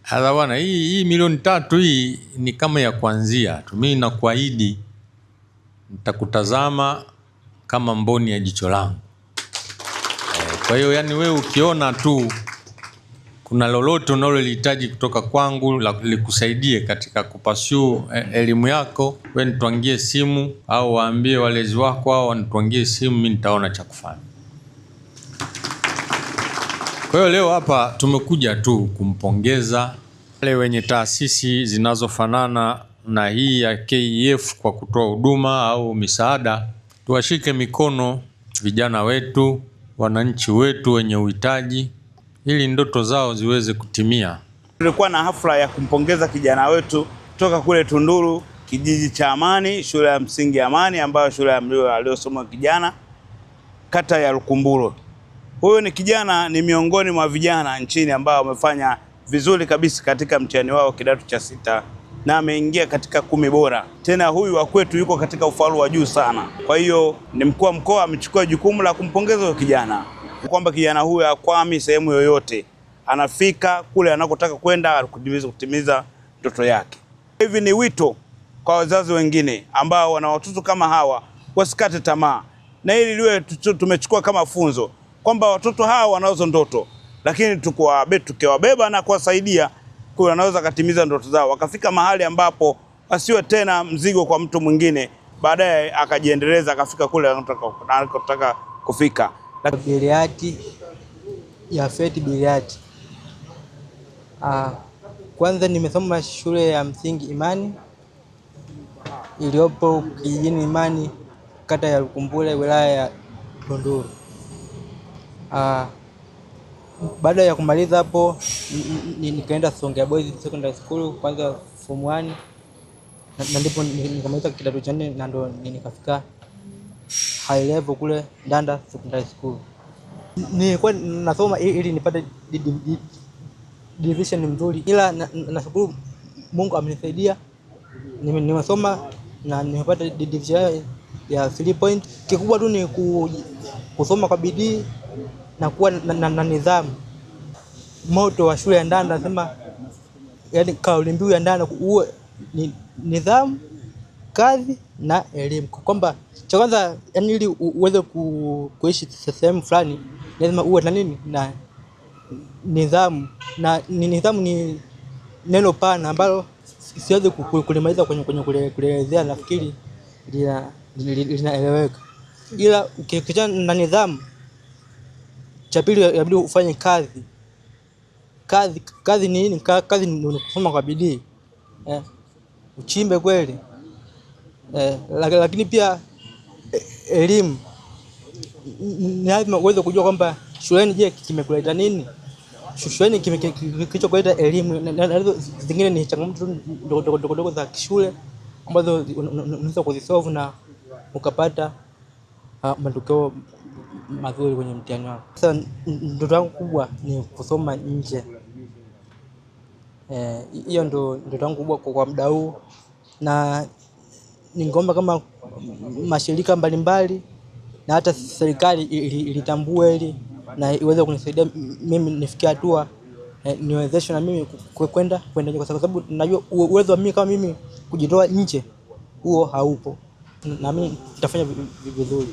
Hala bwana, hii milioni 3 hii ni kama ya kuanzia tu. Mimi nakuahidi nitakutazama kama mboni ya jicho langu. Kwa hiyo yani wewe ukiona tu kuna lolote unalolihitaji kutoka kwangu likusaidie katika kupasua elimu yako, wewe nitwangie simu au waambie walezi wako au nitwangie simu, mimi nitaona cha kufanya. Kwa hiyo leo hapa tumekuja tu kumpongeza wale wenye taasisi zinazofanana na hii ya KEF kwa kutoa huduma au misaada. Tuwashike mikono vijana wetu, wananchi wetu wenye uhitaji, ili ndoto zao ziweze kutimia. Tulikuwa na hafla ya kumpongeza kijana wetu kutoka kule Tunduru, kijiji cha Amani, shule ya msingi Amani, ambayo shule aliyosoma kijana kata ya Lukumburo. Huyu ni kijana, ni miongoni mwa vijana nchini ambao wamefanya vizuri kabisa katika mtihani wao kidato cha 6 na ameingia katika 10 bora. Tena huyu wa kwetu yuko katika ufaulu wa juu sana. Kwa hiyo ni mkuu wa mkoa amechukua jukumu la kumpongeza huyo kijana, kwamba kijana huyu hakwami sehemu yoyote, anafika kule anakotaka kwenda kutimiza ndoto yake. Hivi ni wito kwa wazazi wengine ambao wana watoto kama hawa, wasikate tamaa, na hili liwe tumechukua kama funzo kwamba watoto hawa wanazo ndoto, lakini tukiwabeba na kuwasaidia kwa wanaweza katimiza ndoto zao, wakafika mahali ambapo asiwe tena mzigo kwa mtu mwingine, baadaye akajiendeleza akafika kule anataka kufika. Biliati ya Feti Biliati. Kwanza nimesoma shule ya msingi Imani iliyopo kijijini Imani, kata ya Lukumburo, wilaya ya Tunduru. Baada ya kumaliza hapo nikaenda Songea Boys Secondary School kwanza form 1, na ndipo nikamaliza kidato cha 4 na ndo nikafika high level kule Ndanda Secondary School. Nilikuwa nasoma ili nipate division nzuri, ila nashukuru Mungu amenisaidia, nimesoma na nimepata division ya 3 point. Kikubwa tu ni kusoma kwa bidii na kuwa na nidhamu. Moto wa shule ya Ndanda nasema, yani kauli mbiu ya Ndanda uwe ni nidhamu, kazi na elimu. Kwamba cha kwanza yani ili uweze kuishi sehemu fulani lazima uwe na nini? Na nidhamu. Na nidhamu ni neno pana ambalo siwezi kulimaliza kwenye kuelezea, nafikiri linaeleweka. Ila ukiachana na nidhamu, cha pili inabidi ufanye kazi. Kazi ni nini? Kazi ni kusoma kwa bidii. Uchimbe kweli. Lakini pia elimu. Ni lazima uweze kujua kwamba shuleni je, kimekuleta nini? Shuleni kilichokuleta elimu, na zingine ni changamoto ndogo za shule ambazo unaweza kuzisolve na ukapata matokeo mazuri kwenye mtihani wako. Sasa ndoto yangu kubwa ni kusoma nje. Hiyo ndo ndoto yangu kubwa kwa muda huu, na ningeomba kama mashirika mbalimbali na hata serikali ilitambue hili na iweze kunisaidia mimi nifikie hatua niwezeshe na mimi kwenda kwa sababu najua uwezo wa mimi kama mimi kujitoa nje huo haupo, na mimi nitafanya vizuri.